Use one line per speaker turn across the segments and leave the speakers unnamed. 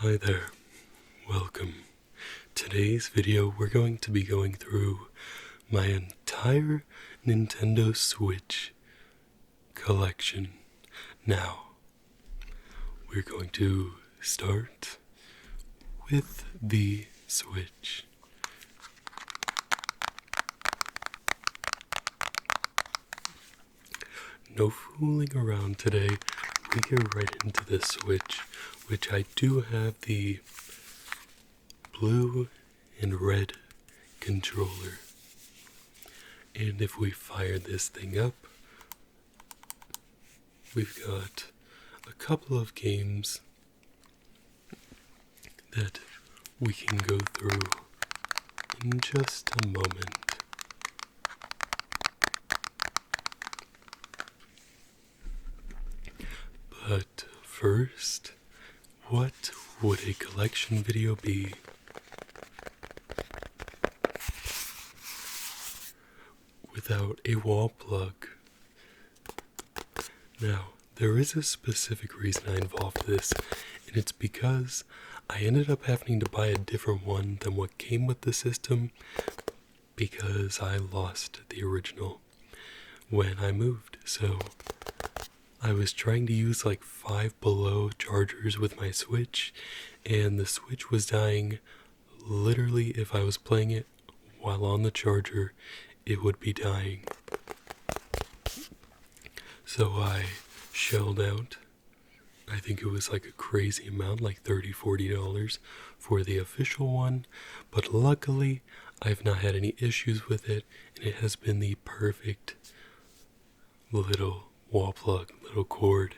Hi there, welcome. Today's video we're going to be going through my entire Nintendo Switch collection. Now, we're going to start with the Switch. No fooling around today, we get right into the Switch, which I do have the blue and red controller. And if we fire this thing up, we've got a couple of games that we can go through in just a moment. But first, what would a collection video be without a wall plug? Now, there is a specific reason I involved this, and it's because I ended up having to buy a different one than what came with the system because I lost the original when I moved. So I was trying to use like 5 below chargers with my Switch, and the Switch was dying. Literally, if I was playing it while on the charger, it would be dying. So I shelled out, I think it was like a crazy amount, like $30-40 for the official one, but luckily I've not had any issues with it, and it has been the perfect little wall plug, little cord.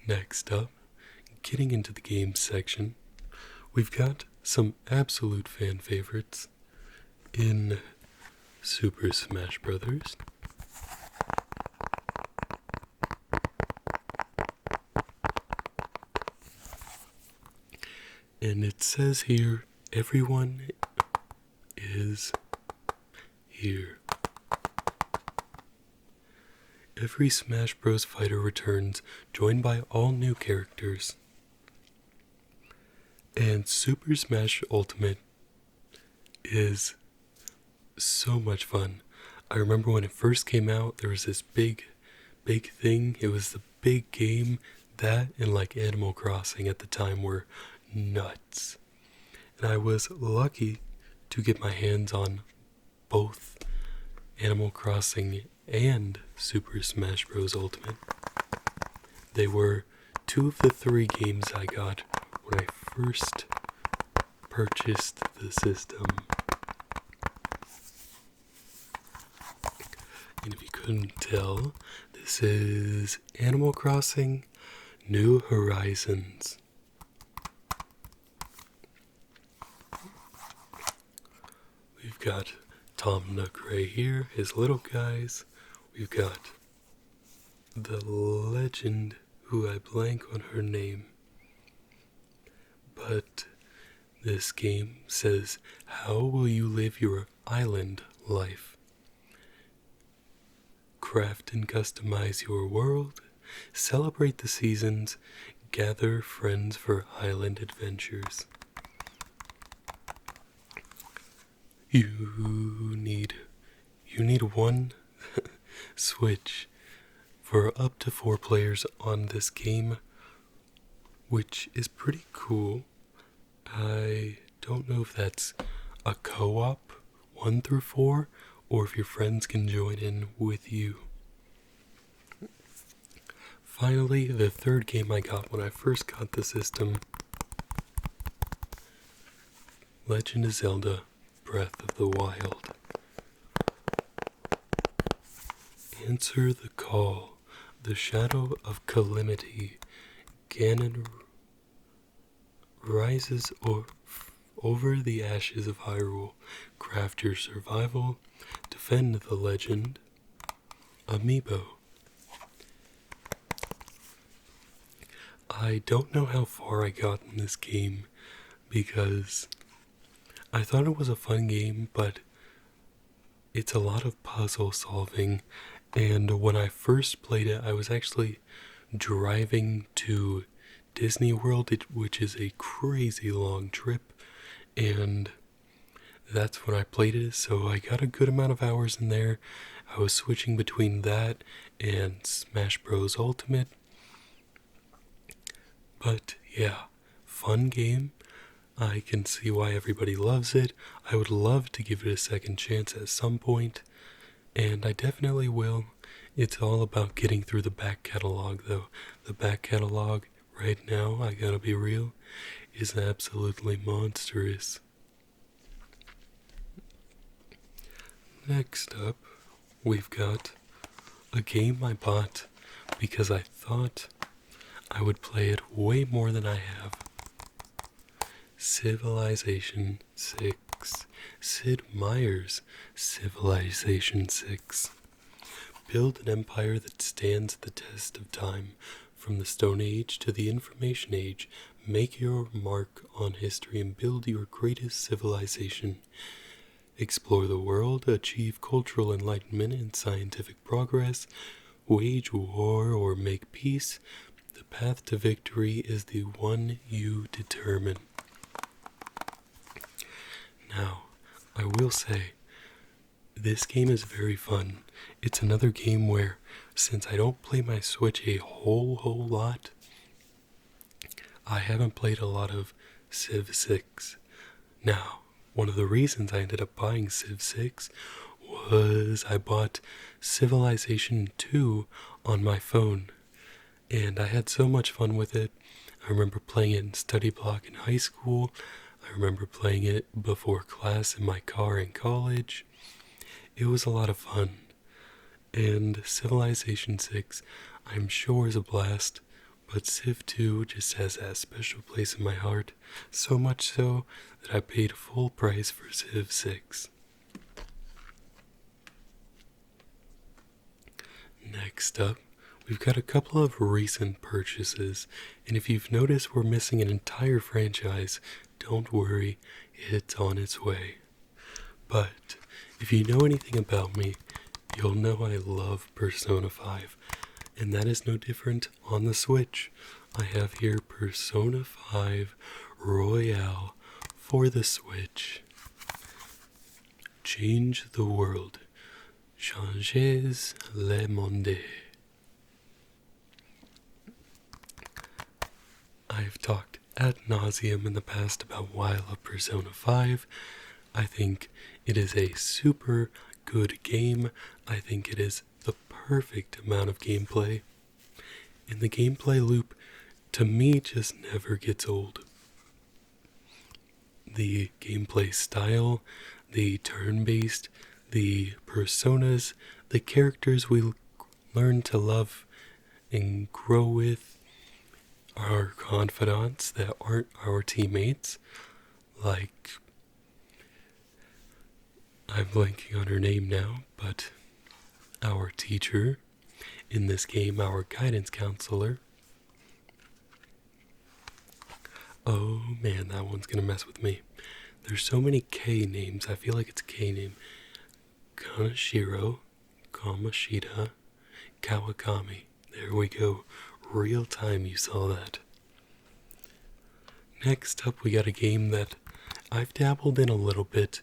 Next up, getting into the games section, we've got some absolute fan favorites in Super Smash Bros. And it says here, everyone is here. Every Smash Bros. Fighter returns, joined by all new characters. And Super Smash Ultimate is so much fun. I remember when it first came out, there was this big thing. It was the big game. That and like Animal Crossing at the time were nuts. And I was lucky to get my hands on both Animal Crossing and Super Smash Bros. Ultimate. They were 2 of the 3 games I got when I first purchased the system. And if you couldn't tell, this is Animal Crossing New Horizons. We've got Tom Nook right here, his little guys. We've got the legend, who I blank on her name. But this game says, how will you live your island life? Craft and customize your world, celebrate the seasons, gather friends for island adventures. You need one Switch for up to 4 players on this game, which is pretty cool. I don't know if that's a co-op 1 through 4 or if your friends can join in with you. Finally, the third game I got when I first got the system, Legend of Zelda Breath of the Wild. Answer the call. The shadow of calamity. Ganon rises over the ashes of Hyrule. Craft your survival. Defend the legend. Amiibo. I don't know how far I got in this game because I thought it was a fun game, but it's a lot of puzzle solving, and when I first played it, I was actually driving to Disney World, which is a crazy long trip, and that's when I played it, so I got a good amount of hours in there. I was switching between that and Smash Bros. Ultimate. But yeah, fun game. I can see why everybody loves it. I would love to give it a second chance at some point, and I definitely will. It's all about getting through the back catalog, though. The back catalog, right now, I gotta be real, is absolutely monstrous. Next up, we've got a game I bought because I thought I would play it way more than I have. Civilization 6. Sid Meier's Civilization 6. Build an empire that stands the test of time. From the Stone Age to the Information Age, make your mark on history and build your greatest civilization. Explore the world, achieve cultural enlightenment and scientific progress, wage war or make peace. The path to victory is the one you determine. Now, I will say, this game is very fun. It's another game where, since I don't play my Switch a whole lot, I haven't played a lot of Civ 6. Now, one of the reasons I ended up buying Civ 6 was I bought Civilization 2 on my phone, and I had so much fun with it. I remember playing it in study block in high school. I remember playing it before class in my car in college. It was a lot of fun. And Civilization 6, I'm sure, is a blast, but Civ 2 just has that special place in my heart, so much so that I paid full price for Civ 6. Next up, we've got a couple of recent purchases, and if you've noticed we're missing an entire franchise, don't worry, it's on its way. But if you know anything about me, you'll know I love Persona 5, and that is no different on the Switch. I have here Persona 5 Royale for the Switch. Change the world. Changez le monde. I've talked ad nauseum in the past about why I love Persona 5. I think it is a super good game. I think it is the perfect amount of gameplay. And the gameplay loop, to me, just never gets old. The gameplay style, the turn-based, the personas, the characters we learn to love and grow with, our confidants that aren't our teammates, like, I'm blanking on her name now, but our teacher, in this game, our guidance counselor. Oh man, that one's gonna mess with me. There's so many K names, I feel like it's a K name. Kanashiro, Kamashita, Kawakami. There we go. Real time you saw that. Next up, we got a game that I've dabbled in a little bit,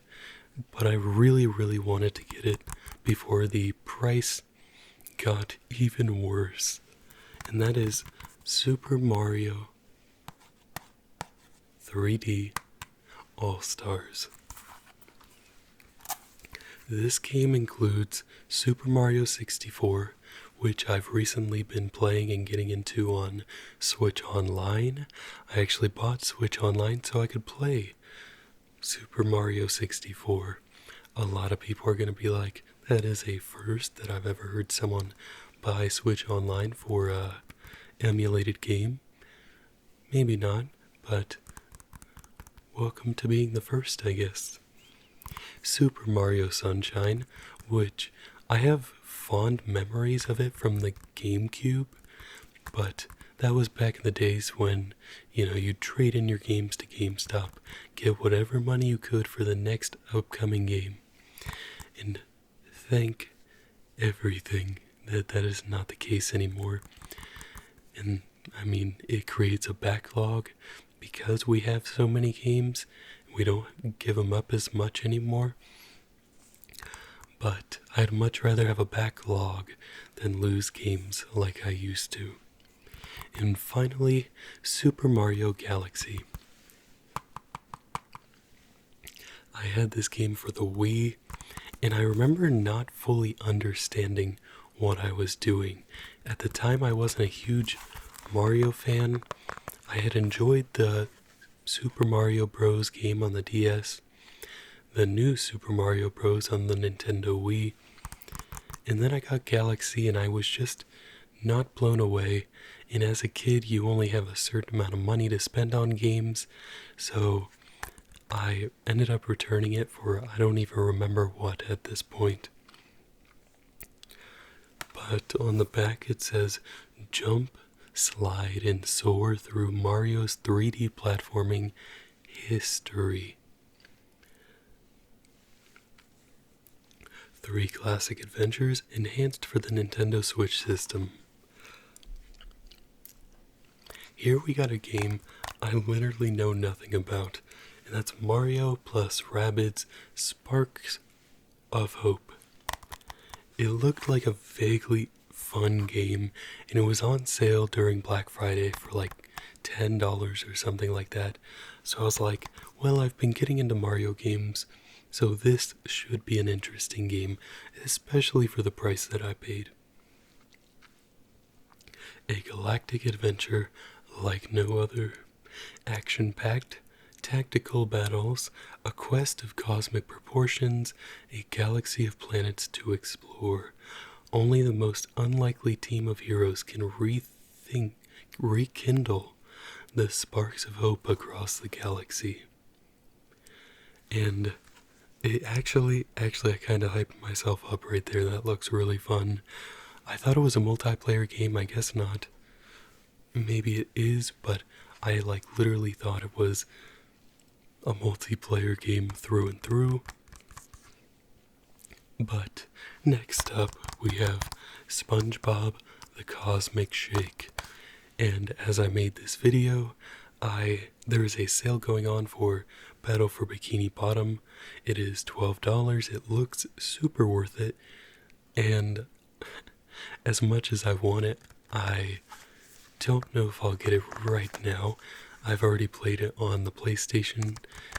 but I really wanted to get it before the price got even worse. And that is Super Mario 3D All-Stars. This game includes Super Mario 64, which I've recently been playing and getting into on Switch Online. I actually bought Switch Online so I could play Super Mario 64. A lot of people are going to be like, that is a first that I've ever heard someone buy Switch Online for a emulated game. Maybe not, but welcome to being the first, I guess. Super Mario Sunshine, which I have fond memories of it from the GameCube, but that was back in the days when, you'd trade in your games to GameStop, get whatever money you could for the next upcoming game. And thank everything that is not the case anymore. And I mean, it creates a backlog because we have so many games. We don't give them up as much anymore. But I'd much rather have a backlog than lose games like I used to. And finally, Super Mario Galaxy. I had this game for the Wii, and I remember not fully understanding what I was doing. At the time, I wasn't a huge Mario fan. I had enjoyed the Super Mario Bros. Game on the DS, the new Super Mario Bros. On the Nintendo Wii, and then I got Galaxy and I was just not blown away. And as a kid, you only have a certain amount of money to spend on games, so I ended up returning it for I don't even remember what at this point. But on the back it says, jump, slide, and soar through Mario's 3D platforming history. 3 classic adventures enhanced for the Nintendo Switch system. Here we got a game I literally know nothing about, and that's Mario plus Rabbids Sparks of Hope. It looked like a vaguely fun game, and it was on sale during Black Friday for like $10 or something like that. So I was like, well, I've been getting into Mario games, so this should be an interesting game, especially for the price that I paid. A galactic adventure like no other. Action-packed, tactical battles, a quest of cosmic proportions, a galaxy of planets to explore. Only the most unlikely team of heroes can rekindle the sparks of hope across the galaxy. And it actually I kind of hyped myself up right there. That looks really fun. I thought it was a multiplayer game. I guess not. Maybe it is, but I literally thought it was a multiplayer game through and through. But next up we have SpongeBob the Cosmic Shake. And as I made this video, there is a sale going on for Battle for Bikini Bottom. It is $12. It looks super worth it. And as much as I want it, I don't know if I'll get it right now. I've already played it on the PlayStation,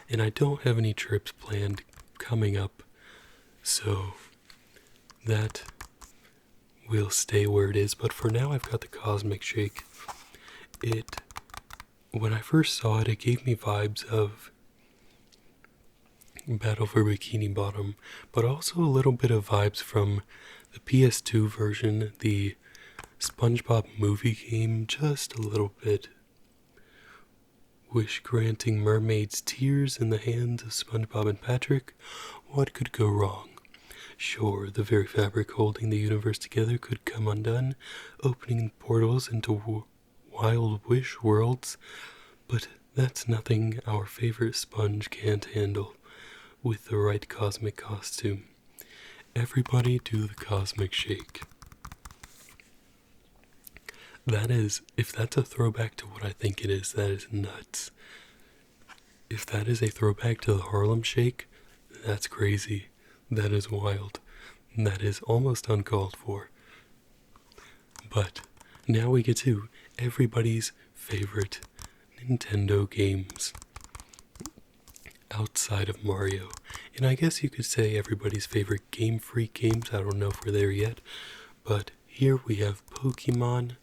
and I don't have any trips planned coming up, so that will stay where it is. But for now, I've got the Cosmic Shake. When I first saw it, it gave me vibes of Battle for Bikini Bottom, but also a little bit of vibes from the PS2 version, the SpongeBob movie game, just a little bit. Wish-granting mermaids' tears in the hands of SpongeBob and Patrick. What could go wrong? Sure, the very fabric holding the universe together could come undone, opening portals into wild wish worlds, but that's nothing our favorite sponge can't handle with the right cosmic costume. Everybody do the Cosmic Shake. That is, if that's a throwback to what I think it is, that is nuts. If that is a throwback to the Harlem Shake, that's crazy. That is wild. That is almost uncalled for. But now we get to everybody's favorite Nintendo games outside of Mario. And I guess you could say everybody's favorite Game Freak games. I don't know if we're there yet. But here we have Pokemon,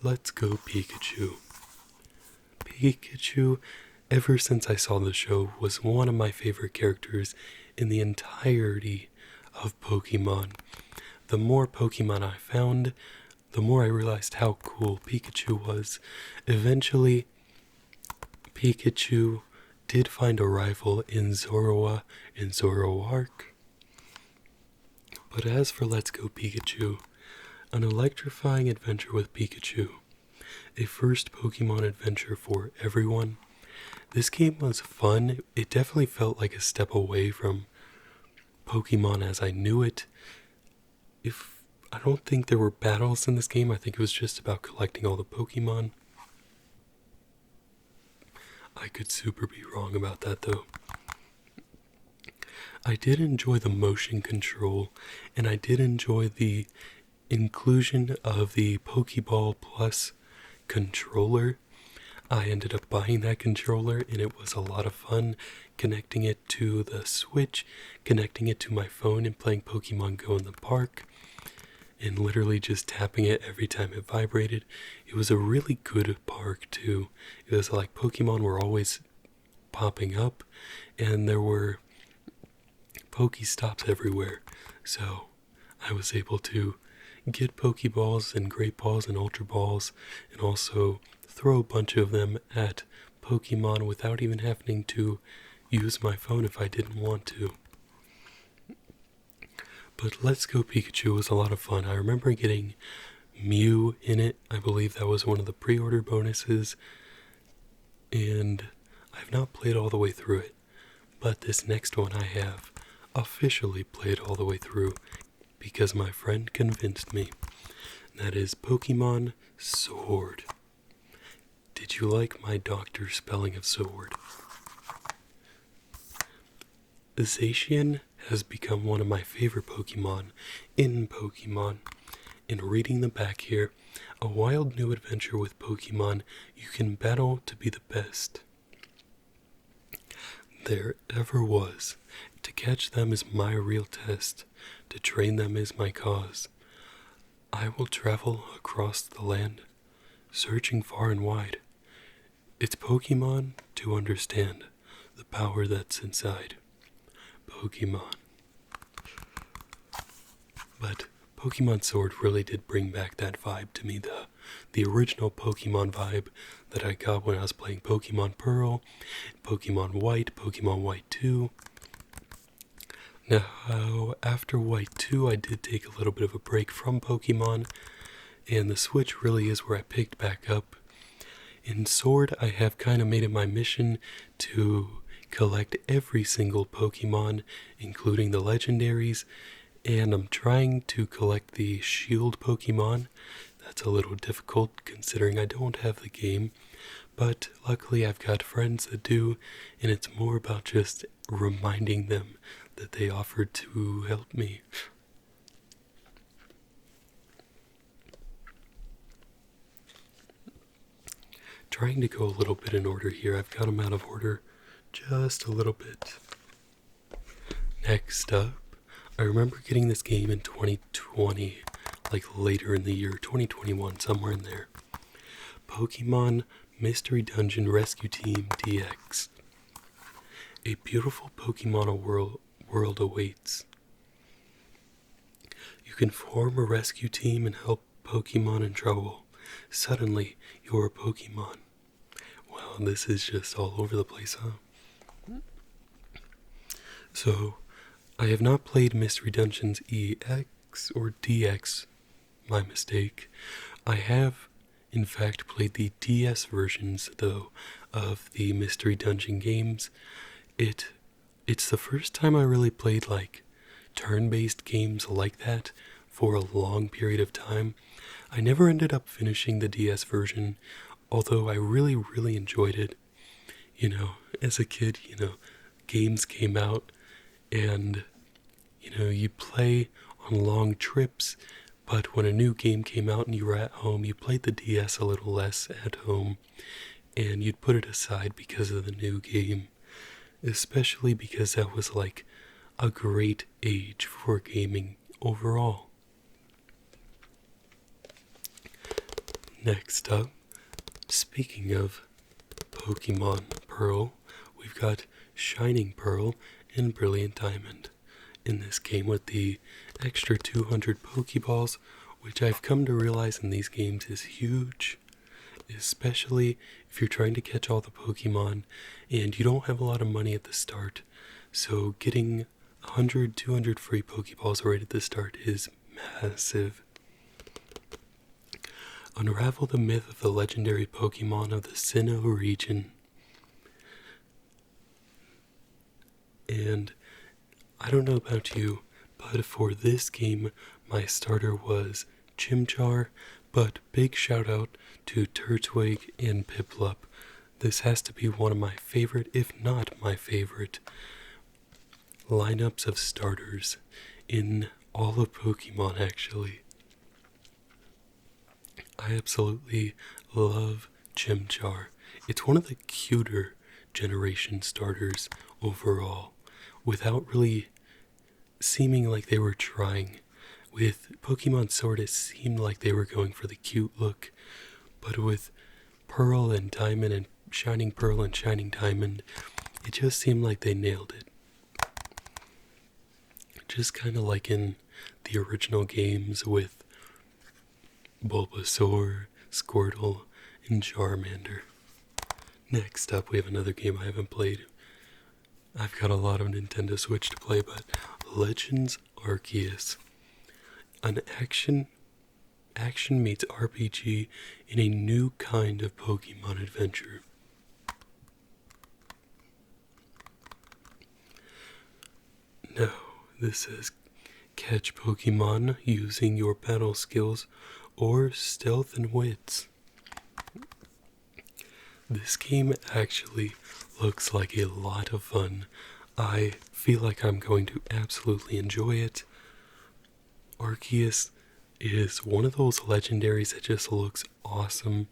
Let's Go Pikachu. Pikachu, ever since I saw the show, was one of my favorite characters in the entirety of Pokemon. The more Pokemon I found, the more I realized how cool Pikachu was. Eventually, Pikachu did find a rival in Zorua and Zoroark. But as for Let's Go Pikachu, an electrifying adventure with Pikachu. A first Pokemon adventure for everyone. This game was fun. It definitely felt like a step away from Pokemon as I knew it. If I don't think there were battles in this game. I think it was just about collecting all the Pokemon. I could super be wrong about that though. I did enjoy the motion control, and I did enjoy the inclusion of the Pokeball Plus controller. I ended up buying that controller, and it was a lot of fun connecting it to the Switch, connecting it to my phone, and playing Pokemon Go in the park, and literally just tapping it every time it vibrated. It was a really good park too. It was like Pokemon were always popping up, and there were Pokestops everywhere. So I was able to get Pokeballs and Great Balls and Ultra Balls, and also throw a bunch of them at Pokemon without even having to use my phone if I didn't want to. But Let's Go Pikachu was a lot of fun. I remember getting Mew in it. I believe that was one of the pre-order bonuses. And I've not played all the way through it. But this next one I have officially played all the way through because my friend convinced me. That is Pokemon Sword. Did you like my doctor spelling of sword? Zacian has become one of my favorite Pokemon in Pokemon. In reading the back here, a wild new adventure with Pokemon you can battle to be the best there ever was. To catch them is my real test. To train them is my cause. I will travel across the land, searching far and wide. It's Pokemon to understand the power that's inside. Pokemon. But Pokemon Sword really did bring back that vibe to me, the original Pokemon vibe that I got when I was playing Pokemon Pearl, Pokemon White 2. Now, after White 2, I did take a little bit of a break from Pokemon, and the Switch really is where I picked back up. In Sword, I have kind of made it my mission to collect every single Pokemon, including the legendaries, and I'm trying to collect the Shield Pokemon. That's a little difficult considering I don't have the game, but luckily I've got friends that do, and it's more about just reminding them that they offered to help me. Trying to go a little bit in order here. I've got them out of order just a little bit. Next up, I remember getting this game in 2020, like later in the year, 2021, somewhere in there. Pokemon Mystery Dungeon Rescue Team DX. A beautiful Pokemon world awaits. You can form a rescue team and help Pokemon in trouble. Suddenly, you're a Pokemon. Wow, this is just all over the place, huh? So, I have not played Mystery Dungeons EX or DX, my mistake. I have, in fact, played the DS versions, though, of the Mystery Dungeon games. It's the first time I really played, like, turn-based games like that for a long period of time. I never ended up finishing the DS version, although I really, really enjoyed it. You know, as a kid, games came out and, you play on long trips, but when a new game came out and you were at home, you played the DS a little less at home, and you'd put it aside because of the new game, especially because that was like a great age for gaming overall. Next up, speaking of Pokemon Pearl, we've got Shining Pearl and Brilliant Diamond in this game with the extra 200 Pokeballs, which I've come to realize in these games is huge, especially if you're trying to catch all the Pokemon and you don't have a lot of money at the start. So getting 100, 200 free Pokeballs right at the start is massive. Unravel the myth of the legendary Pokemon of the Sinnoh region. And I don't know about you, but for this game, my starter was Chimchar, but big shout out to Turtwig and Piplup. This has to be one of my favorite, if not my favorite, lineups of starters in all of Pokemon, actually. I absolutely love Chimchar. It's one of the cuter generation starters overall, without really seeming like they were trying. With Pokemon Sword, it seemed like they were going for the cute look, but with Pearl and Diamond and Shining Pearl and Shining Diamond, it just seemed like they nailed it. Just kind of like in the original games with Bulbasaur, Squirtle, and Charmander. Next up, we have another game I haven't played. I've got a lot of Nintendo Switch to play, but Legends Arceus. An action meets RPG in a new kind of Pokemon adventure. No, this says catch Pokemon using your battle skills or stealth and wits. This game actually looks like a lot of fun. I feel like I'm going to absolutely enjoy it. Arceus is one of those legendaries that just looks awesome.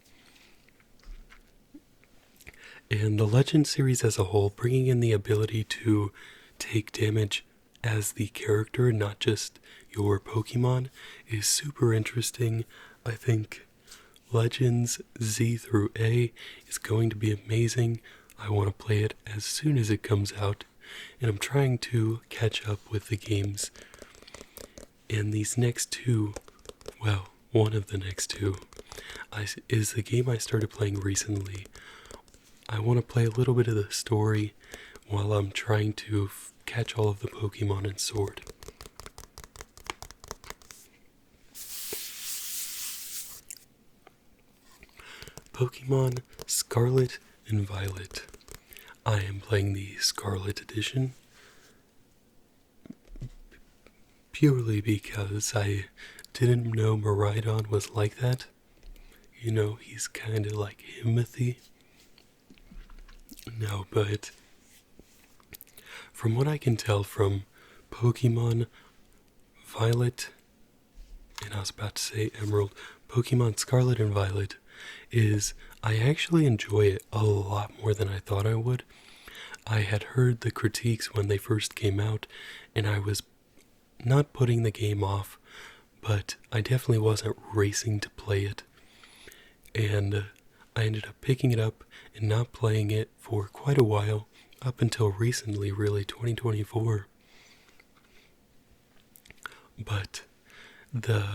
And the Legend series as a whole, bringing in the ability to take damage as the character, not just your Pokemon, is super interesting. I think Legends Z through A is going to be amazing. I want to play it as soon as it comes out, and I'm trying to catch up with the games. And these next two, well, one of the next two, is the game I started playing recently. I want to play a little bit of the story while I'm trying to catch all of the Pokemon in Sword. Pokemon Scarlet and Violet. I am playing the Scarlet Edition purely because I didn't know Miraidon was like that. You know, he's kind of like Himothy. No, but from what I can tell from Pokemon Violet, and I was about to say Emerald, Pokemon Scarlet and Violet, is I actually enjoy it a lot more than I thought I would. I had heard the critiques when they first came out, and I was not putting the game off, but I definitely wasn't racing to play it. And I ended up picking it up and not playing it for quite a while, up until recently, really, 2024. But the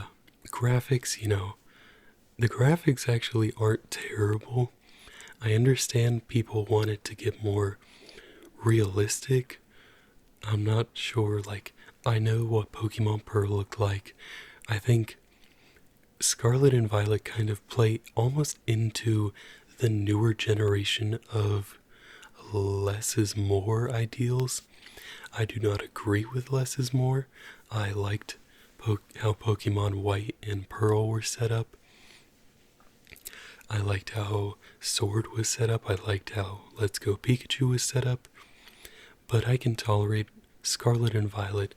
graphics, the graphics actually aren't terrible. I understand people want it to get more realistic. I'm not sure, I know what Pokemon Pearl looked like. I think Scarlet and Violet kind of play almost into the newer generation of less is more ideals. I do not agree with less is more. I liked how Pokemon White and Pearl were set up. I liked how Sword was set up. I liked how Let's Go Pikachu was set up. But I can tolerate Scarlet and Violet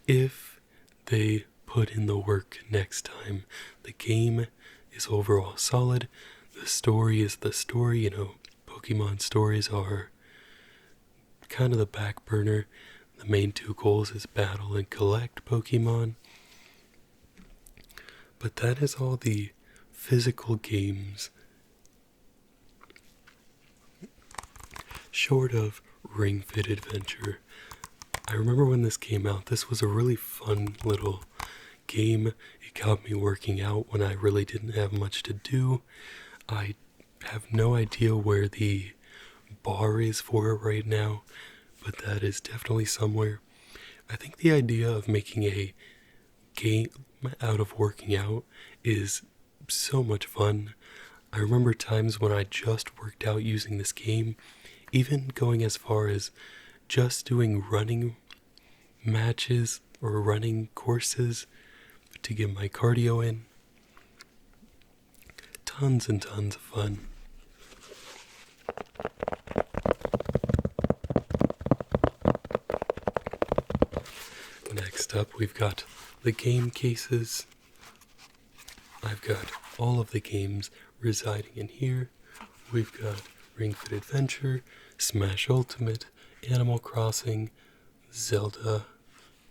if they put in the work next time. The game is overall solid. The story is the story. Pokemon stories are kind of the back burner. The main two goals is battle and collect Pokemon. But that is all the physical games. Short of Ring Fit Adventure. I remember when this came out, this was a really fun little game. It got me working out when I really didn't have much to do. I have no idea where the bar is for it right now, but that is definitely somewhere. I think the idea of making a game out of working out is so much fun. I remember times when I just worked out using this game, even going as far as just doing running matches or running courses to get my cardio in. Tons and tons of fun. Next up, we've got the game cases. I've got all of the games residing in here. We've got Ring Fit Adventure, Smash Ultimate, Animal Crossing, Zelda,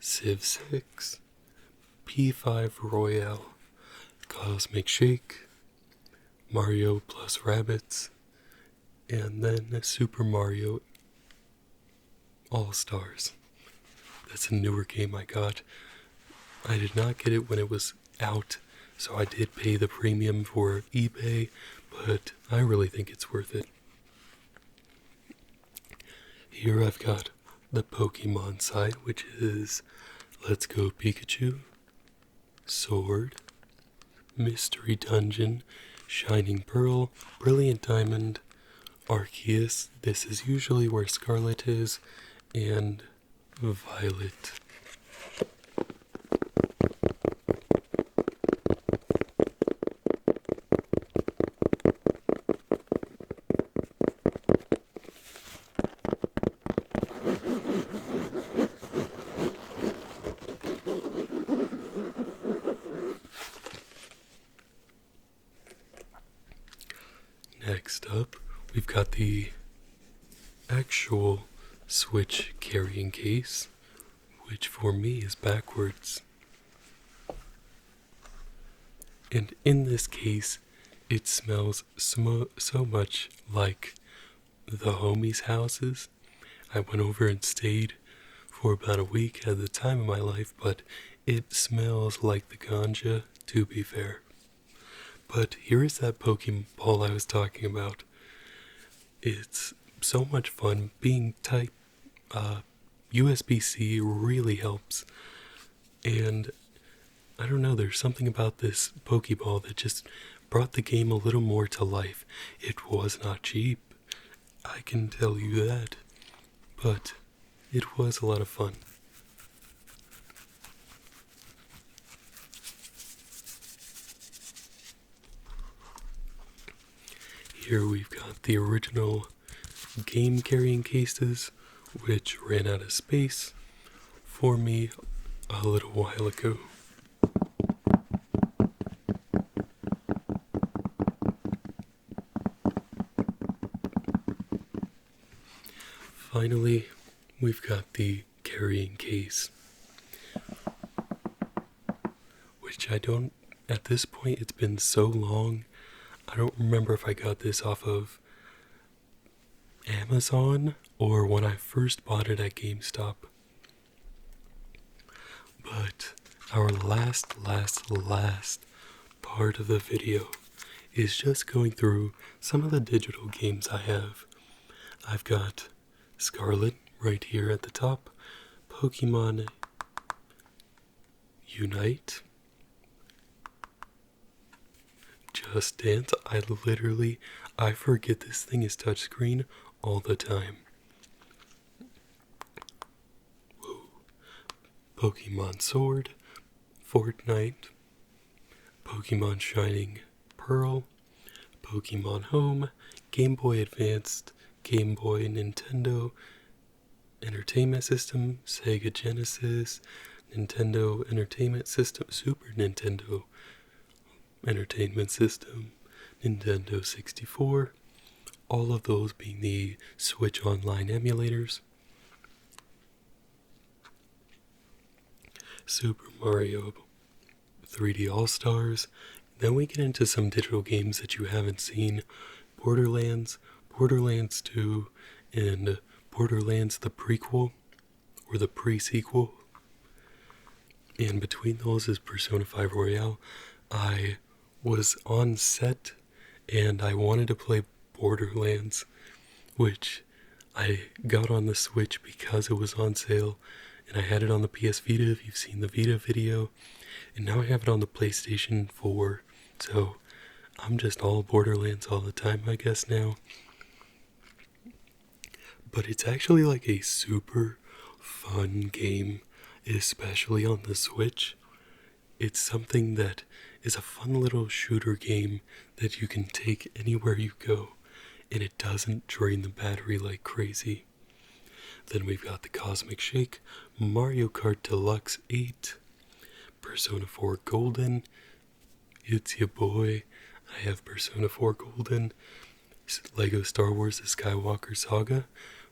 Civ 6, P5 Royale, Cosmic Shake, Mario plus Rabbids, and then Super Mario All-Stars. That's a newer game I got. I did not get it when it was out, so I did pay the premium for eBay, but I really think it's worth it. Here I've got the Pokemon side, which is Let's Go Pikachu, Sword, Mystery Dungeon, Shining Pearl, Brilliant Diamond, Arceus, this is usually where Scarlet is, and Violet. Next up, we've got the actual Switch carrying case, which for me is backwards. And in this case, it smells so much like the homies' houses. I went over and stayed for about a week at the time of my life, but it smells like the ganja, to be fair. But here is that Pokeball I was talking about. It's so much fun. Being type USB-C really helps. And I don't know, there's something about this Pokeball that just brought the game a little more to life. It was not cheap, I can tell you that. But it was a lot of fun. Here we've got the original game carrying cases, which ran out of space for me a little while ago. Finally, we've got the carrying case, which I don't, at this point it's been so long, I don't remember if I got this off of Amazon or when I first bought it at GameStop. But our last part of the video is just going through some of the digital games I have. I've got Scarlet right here at the top, Pokemon Unite, Just Dance. I forget this thing is touchscreen all the time. Whoa. Pokemon Sword, Fortnite, Pokemon Shining Pearl, Pokemon Home, Game Boy Advanced, Game Boy, Nintendo Entertainment System, Sega Genesis, Nintendo Entertainment System, Super Nintendo Entertainment System, Nintendo 64, all of those being the Switch Online emulators, Super Mario 3D All-Stars. Then we get into some digital games that you haven't seen, Borderlands, Borderlands 2, and Borderlands the prequel, or the pre-sequel. And between those is Persona 5 Royale. I was on set and I wanted to play Borderlands, which I got on the Switch because it was on sale, and I had it on the PS Vita if you've seen the Vita video, and now I have it on the PlayStation 4, so I'm just all Borderlands all the time, I guess, now. But it's actually like a super fun game, especially on the Switch. It's something that is a fun little shooter game that you can take anywhere you go, and it doesn't drain the battery like crazy. Then we've got the Cosmic Shake, Mario Kart Deluxe 8, Persona 4 Golden. It's your boy. I have Persona 4 Golden, Lego Star Wars The Skywalker Saga,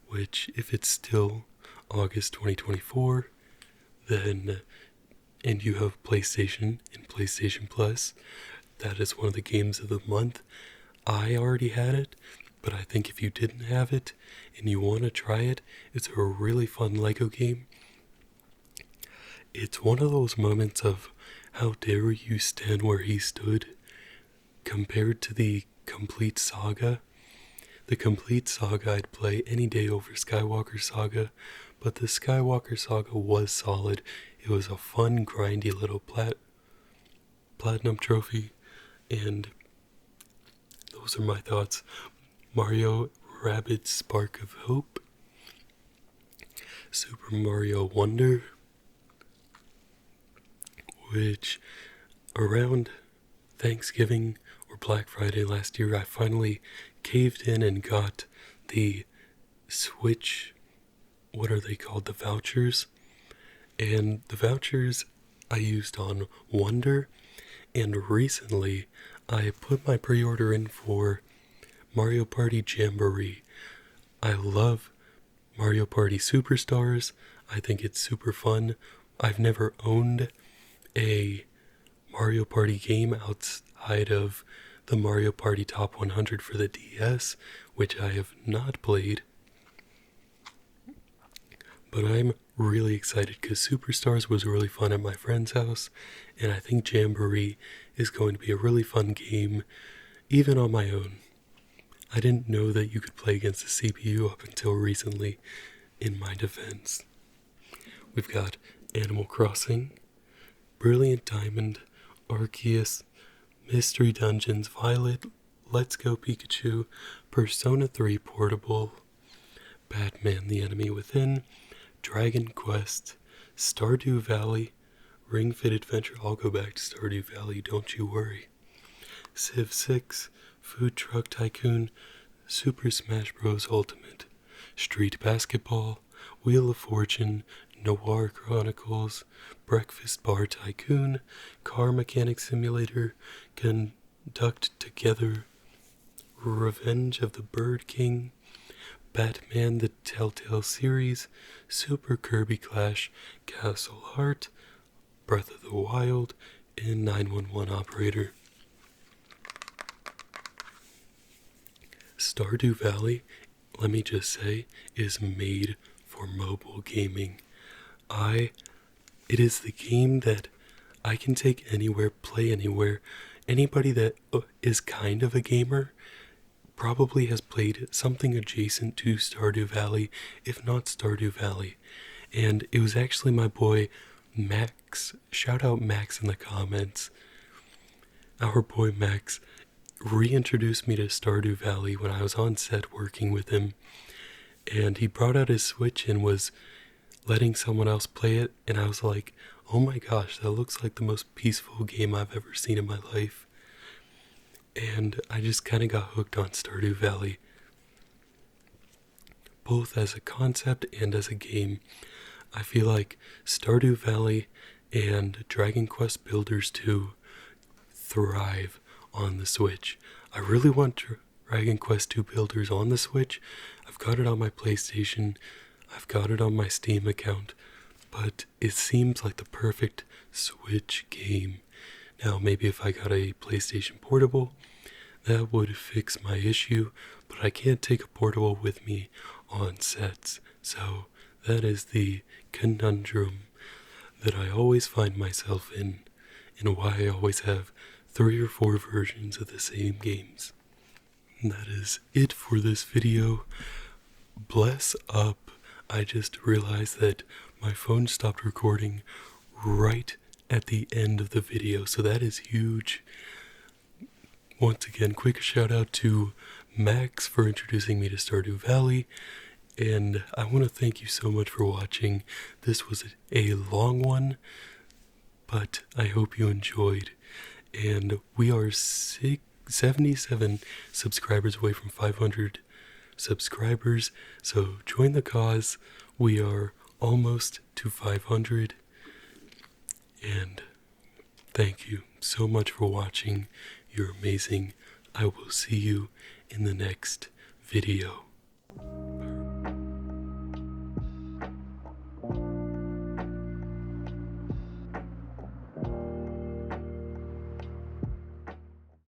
which, if it's still August 2024, then, and you have PlayStation and PlayStation Plus, that is one of the games of the month. I already had it, but I think if you didn't have it and you want to try it, it's a really fun Lego game. It's one of those moments of how dare you stand where he stood compared to the complete saga. The complete saga I'd play any day over Skywalker Saga, but the Skywalker Saga was solid. It was a fun, grindy little platinum trophy, and those are my thoughts. Mario Rabbids Spark of Hope, Super Mario Wonder, which around Thanksgiving or Black Friday last year, I finally caved in and got the Switch, what are they called, the vouchers, and the vouchers I used on Wonder, and recently I put my pre-order in for Mario Party Jamboree. I love Mario Party Superstars. I think it's super fun. I've never owned a Mario Party game outside of the Mario Party Top 100 for the DS, which I have not played. But I'm really excited because Superstars was really fun at my friend's house, and I think Jamboree is going to be a really fun game, even on my own. I didn't know that you could play against the CPU up until recently, in my defense. We've got Animal Crossing, Brilliant Diamond, Arceus, Mystery Dungeons, Violet, Let's Go Pikachu, Persona 3 Portable, Batman the Enemy Within, Dragon Quest, Stardew Valley, Ring Fit Adventure. I'll go back to Stardew Valley, don't you worry. Civ 6, Food Truck Tycoon, Super Smash Bros. Ultimate, Street Basketball, Wheel of Fortune, Noir Chronicles, Breakfast Bar Tycoon, Car Mechanic Simulator, Conduct Together, Revenge of the Bird King, Batman the Telltale Series, Super Kirby Clash, Castle Heart, Breath of the Wild, and 911 Operator. Stardew Valley, let me just say, is made for mobile gaming. It is the game that I can take anywhere, play anywhere. Anybody that is kind of a gamer probably has played something adjacent to Stardew Valley, if not Stardew Valley. And it was actually my boy Max, shout out Max in the comments. Our boy Max reintroduced me to Stardew Valley when I was on set working with him, and he brought out his Switch and was letting someone else play it, and I was like, oh my gosh, that looks like the most peaceful game I've ever seen in my life. And I just kind of got hooked on Stardew Valley, both as a concept and as a game. I feel like Stardew Valley and Dragon Quest Builders 2 thrive on the Switch. I really want Dragon Quest 2 Builders on the Switch. I've got it on my PlayStation, I've got it on my Steam account, but it seems like the perfect Switch game. Now, maybe if I got a PlayStation Portable, that would fix my issue, but I can't take a portable with me on sets, so that is the conundrum that I always find myself in, and why I always have 3 or 4 versions of the same games. And that is it for this video. Bless up. I just realized that my phone stopped recording right at the end of the video, so that is huge. Once again, quick shout out to Max for introducing me to Stardew Valley, and I want to thank you so much for watching. This was a long one, but I hope you enjoyed. And we are 77 subscribers away from 500 subscribers, so join the cause. We are almost to 500, and thank you so much for watching. You're amazing. I will see you in the next video.